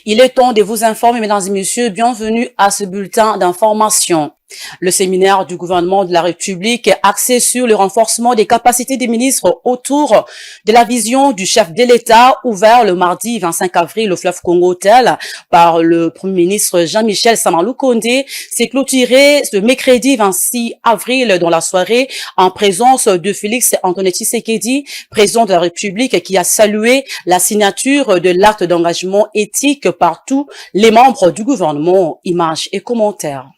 Il est temps de vous informer, mesdames et messieurs, bienvenue à ce bulletin d'information. Le séminaire du gouvernement de la République axé sur le renforcement des capacités des ministres autour de la vision du chef de l'État ouvert le mardi 25 avril au Fleuve Congo Hotel par le Premier ministre Jean-Michel Sama-Lukonde s'est clôturé ce mercredi 26 avril dans la soirée en présence de Félix Antoine Tshisekedi, président de la République, qui a salué la signature de l'acte d'engagement éthique par tous les membres du gouvernement. Images et commentaires.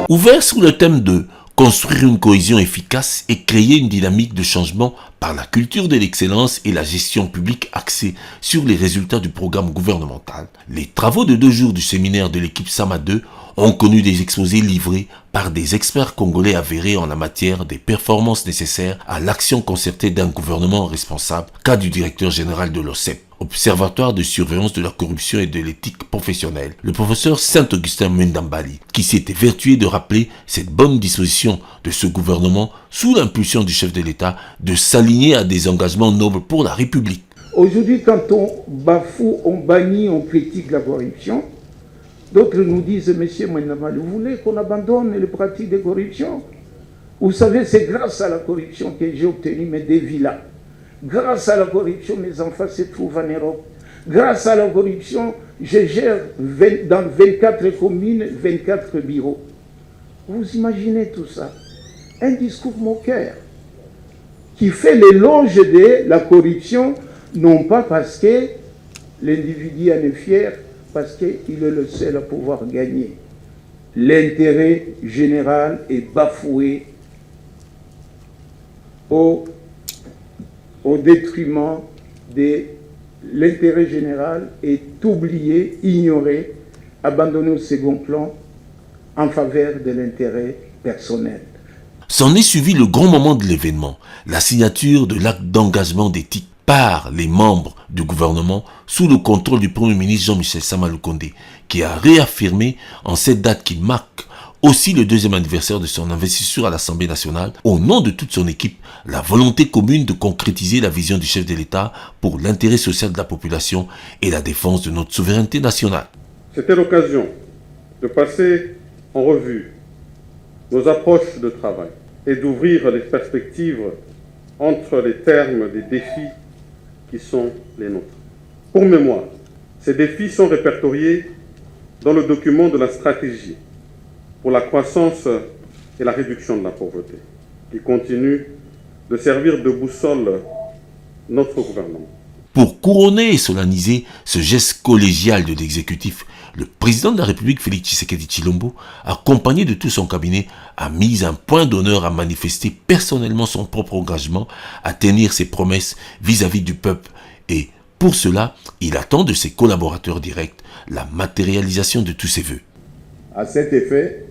Ouvert sous le thème de construire une cohésion efficace et créer une dynamique de changement par la culture de l'excellence et la gestion publique axée sur les résultats du programme gouvernemental, les travaux de 2 jours du séminaire de l'équipe Sama 2 ont connu des exposés livrés par des experts congolais avérés en la matière des performances nécessaires à l'action concertée d'un gouvernement responsable, cas du directeur général de l'OCEP, Observatoire de surveillance de la corruption et de l'éthique professionnelle, le professeur Saint-Augustin Mendambali, qui s'est évertué de rappeler cette bonne disposition de ce gouvernement sous l'impulsion du chef de l'État de s'aligner à des engagements nobles pour la République. Aujourd'hui, quand on bafoue, on bannit, on critique la corruption, d'autres nous disent, monsieur Mendambali, vous voulez qu'on abandonne les pratiques de corruption? Vous savez, c'est grâce à la corruption que j'ai obtenu mes 2 villas. Grâce à la corruption, mes enfants se trouvent en Europe. Grâce à la corruption, je gère dans 24 communes, 24 bureaux. Vous imaginez tout ça? Un discours moqueur qui fait l'éloge de la corruption, non pas parce que l'individu en est fier, parce qu'il est le seul à pouvoir gagner. L'intérêt général est bafoué au détriment de l'intérêt général, est oublié, ignoré, abandonné au second plan en faveur de l'intérêt personnel. S'en est suivi le grand moment de l'événement, la signature de l'acte d'engagement d'éthique par les membres du gouvernement sous le contrôle du Premier ministre Jean-Michel Sama-Lukonde, qui a réaffirmé en cette date qui marque aussi le 2e anniversaire de son investiture à l'Assemblée nationale, au nom de toute son équipe, la volonté commune de concrétiser la vision du chef de l'État pour l'intérêt social de la population et la défense de notre souveraineté nationale. C'était l'occasion de passer en revue nos approches de travail et d'ouvrir les perspectives entre les termes des défis qui sont les nôtres. Pour mémoire, ces défis sont répertoriés dans le document de la stratégie pour la croissance et la réduction de la pauvreté, qui continue de servir de boussole notre gouvernement. Pour couronner et solenniser ce geste collégial de l'exécutif, le président de la République, Félix Tshisekedi Tshilombo, accompagné de tout son cabinet, a mis un point d'honneur à manifester personnellement son propre engagement à tenir ses promesses vis-à-vis du peuple. Et pour cela, il attend de ses collaborateurs directs la matérialisation de tous ses vœux. À cet effet,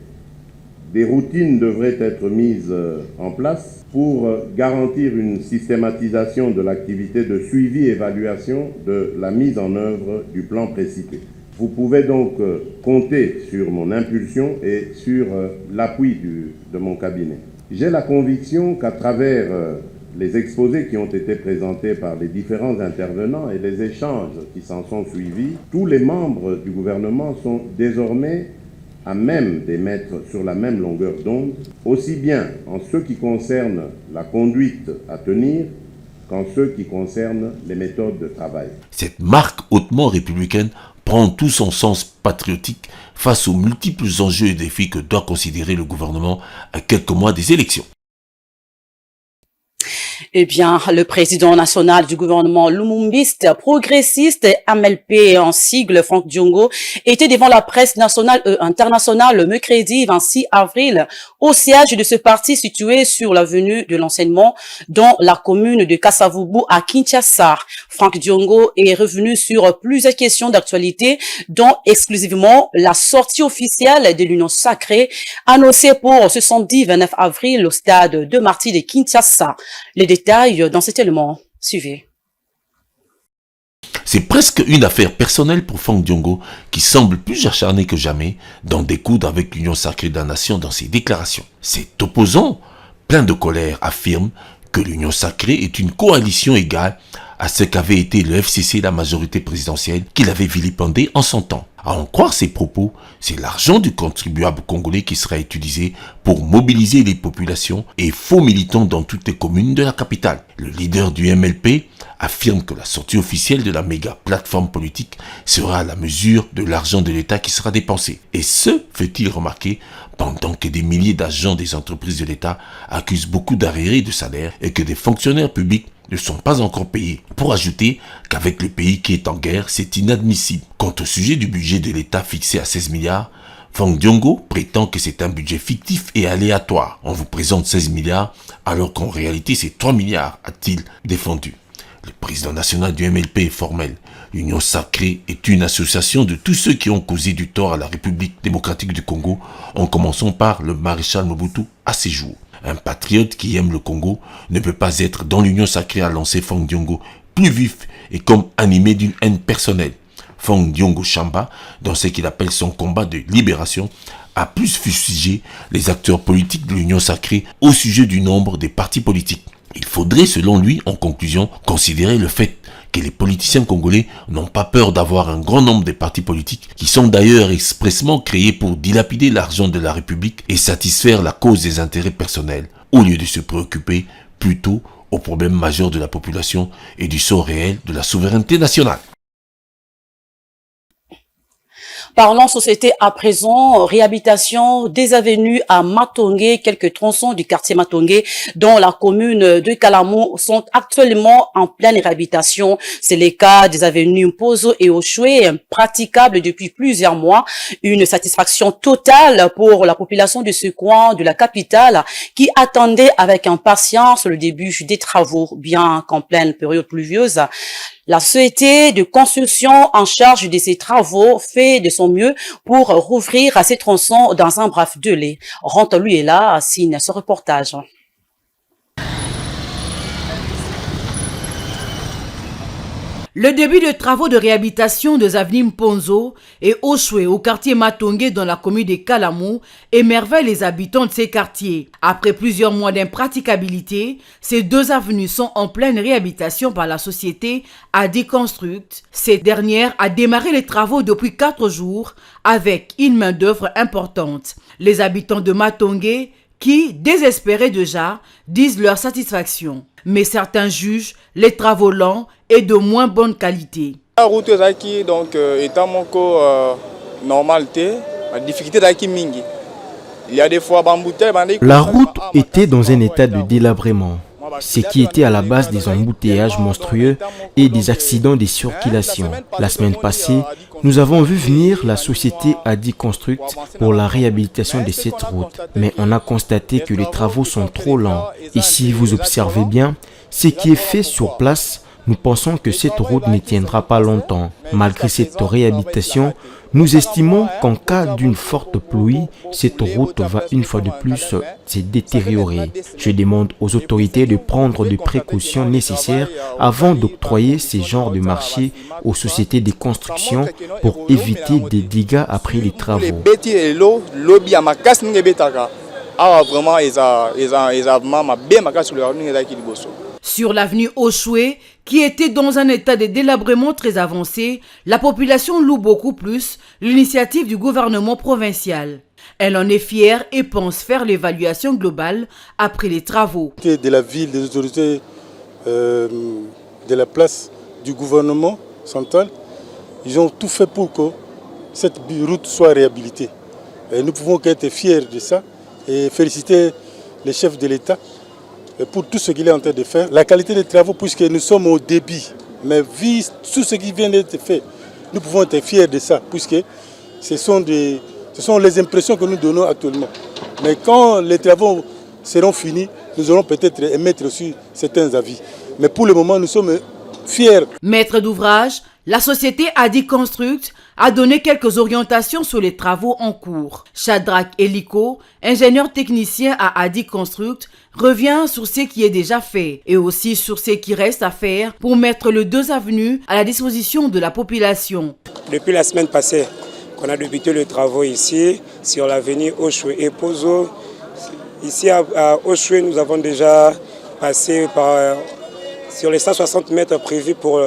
des routines devraient être mises en place pour garantir une systématisation de l'activité de suivi et évaluation de la mise en œuvre du plan précité. Vous pouvez donc compter sur mon impulsion et sur l'appui de mon cabinet. J'ai la conviction qu'à travers les exposés qui ont été présentés par les différents intervenants et les échanges qui s'en sont suivis, tous les membres du gouvernement sont désormais à même d'émettre sur la même longueur d'onde, aussi bien en ce qui concerne la conduite à tenir qu'en ce qui concerne les méthodes de travail. Cette marque hautement républicaine prend tout son sens patriotique face aux multiples enjeux et défis que doit considérer le gouvernement à quelques mois des élections. Eh bien, le président national du gouvernement lumumbiste, progressiste, MLP en sigle, Franck Diongo, était devant la presse nationale et internationale le mercredi 26 avril au siège de ce parti situé sur l'avenue de l'enseignement dans la commune de Kasavubu à Kinshasa. Franck Diongo est revenu sur plusieurs questions d'actualité, dont exclusivement la sortie officielle de l'Union sacrée annoncée pour ce samedi 29 avril au stade de Martyrs de Kinshasa. Les détails dans cet élément. Suivez. C'est presque une affaire personnelle pour Franck Diongo qui semble plus acharné que jamais d'en découdre avec l'Union sacrée de la nation dans ses déclarations. Cet opposant, plein de colère, affirme que l'Union sacrée est une coalition égale à ce qu'avait été le FCC, la majorité présidentielle, qu'il avait vilipendé en son temps. À en croire ses propos, c'est l'argent du contribuable congolais qui sera utilisé pour mobiliser les populations et faux militants dans toutes les communes de la capitale. Le leader du MLP affirme que la sortie officielle de la méga plateforme politique sera à la mesure de l'argent de l'État qui sera dépensé. Et ce, fait-il remarquer, pendant que des milliers d'agents des entreprises de l'État accusent beaucoup d'arriérés de salaire et que des fonctionnaires publics ne sont pas encore payés. Pour ajouter qu'avec le pays qui est en guerre, c'est inadmissible. Quant au sujet du budget de l'État fixé à 16 milliards, Fang Diongo prétend que c'est un budget fictif et aléatoire. On vous présente 16 milliards alors qu'en réalité c'est 3 milliards, a-t-il défendu. Le président national du MLP est formel. L'Union sacrée est une association de tous ceux qui ont causé du tort à la République démocratique du Congo, en commençant par le maréchal Mobutu à ses jours. Un patriote qui aime le Congo ne peut pas être dans l'Union sacrée à lancer Fang Diongo plus vif et comme animé d'une haine personnelle. Fang Diongo Chamba, dans ce qu'il appelle son combat de libération, a plus fustigé les acteurs politiques de l'Union sacrée au sujet du nombre des partis politiques. Il faudrait, selon lui, en conclusion, considérer le fait que les politiciens congolais n'ont pas peur d'avoir un grand nombre de partis politiques qui sont d'ailleurs expressément créés pour dilapider l'argent de la République et satisfaire la cause des intérêts personnels, au lieu de se préoccuper plutôt aux problèmes majeurs de la population et du sort réel de la souveraineté nationale. Parlons société à présent, réhabilitation des avenues à Matongé. Quelques tronçons du quartier Matongé dans la commune de Kalamou sont actuellement en pleine réhabilitation. C'est le cas des avenues Mpozo et Oshwe, praticables depuis plusieurs mois. Une satisfaction totale pour la population de ce coin de la capitale qui attendait avec impatience le début des travaux, bien qu'en pleine période pluvieuse. La société de construction en charge de ces travaux fait de son mieux pour rouvrir ces tronçons dans un bref délai. Rentre-lui est là, signe ce reportage. Le début des travaux de réhabilitation des avenues Mponzo et Oshwe au quartier Matongé dans la commune de Kalamou émerveille les habitants de ces quartiers. Après plusieurs mois d'impraticabilité, ces deux avenues sont en pleine réhabilitation par la société AD Construct. Cette dernière a démarré les travaux depuis 4 jours avec une main-d'œuvre importante. Les habitants de Matongé qui, désespérés déjà, disent leur satisfaction. Mais certains jugent les travaux lents et de moins bonne qualité. La route est donc étant normalité, la difficulté est mingi. Il y a des fois la route était dans un état de délabrement, ce qui était à la base des embouteillages monstrueux et des accidents de circulation. La semaine passée, nous avons vu venir la société AD Construct pour la réhabilitation de cette route, mais on a constaté que les travaux sont trop lents. Et si vous observez bien, ce qui est fait sur place, nous pensons que cette route ne tiendra pas longtemps. Malgré cette réhabilitation, nous estimons qu'en cas d'une forte pluie, cette route va une fois de plus se détériorer. Je demande aux autorités de prendre des précautions nécessaires avant d'octroyer ces genres de marchés aux sociétés de construction pour éviter des dégâts après les travaux. Sur l'avenue Oshwe, qui était dans un état de délabrement très avancé, la population loue beaucoup plus l'initiative du gouvernement provincial. Elle en est fière et pense faire l'évaluation globale après les travaux. De la ville, des autorités de la place du gouvernement central, ils ont tout fait pour que cette route soit réhabilitée. Et nous pouvons être fiers de ça et féliciter les chefs de l'État pour tout ce qu'il est en train de faire. La qualité des travaux, puisque nous sommes au début, mais vu tout ce qui vient d'être fait, nous pouvons être fiers de ça, puisque ce sont les impressions que nous donnons actuellement. Mais quand les travaux seront finis, nous aurons peut-être émettre sur certains avis. Mais pour le moment, nous sommes fiers. Maître d'ouvrage, la société AD Construct a donné quelques orientations sur les travaux en cours. Shadrach Eliko, ingénieur technicien à AD Construct, revient sur ce qui est déjà fait et aussi sur ce qui reste à faire pour mettre les deux avenues à la disposition de la population. Depuis la semaine passée, qu'on a débuté les travaux ici, sur l'avenue Oshwe et Pozo. Ici à Oshwe, nous avons déjà passer sur les 160 mètres prévus pour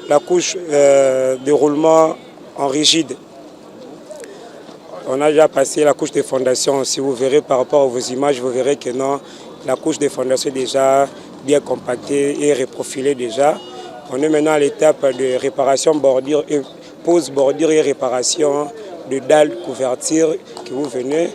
la couche de roulement en rigide. On a déjà passé la couche de fondation. Si vous verrez par rapport à vos images, vous verrez que non, la couche de fondation est déjà bien compactée et reprofilée déjà. On est maintenant à l'étape de réparation bordure et pose bordure et réparation de dalles couverture que vous venez.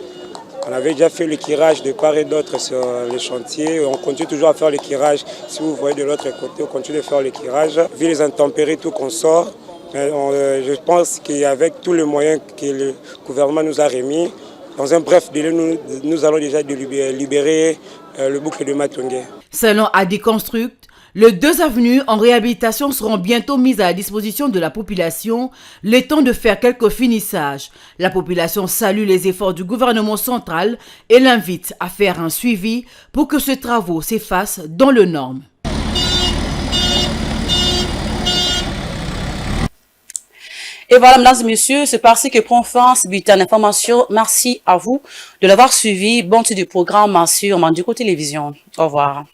On avait déjà fait le curage de part et d'autre sur les chantiers. On continue toujours à faire le curage. Si vous voyez de l'autre côté, on continue de faire le curage. Vu les intempéries, tout qu'on sort, je pense qu'avec tous les moyens que le gouvernement nous a remis, dans un bref délai, nous allons déjà libérer le boucle de Matongué. Selon Adi Construct, les 2 avenues en réhabilitation seront bientôt mises à la disposition de la population, le temps de faire quelques finissages. La population salue les efforts du gouvernement central et l'invite à faire un suivi pour que ces travaux s'effacent dans les normes. Et voilà, mesdames et messieurs, c'est par-ci que prend fin ce bulletin d'information. Merci à vous de l'avoir suivi. Bon suite du programme sur Mandiko Télévision. Au revoir.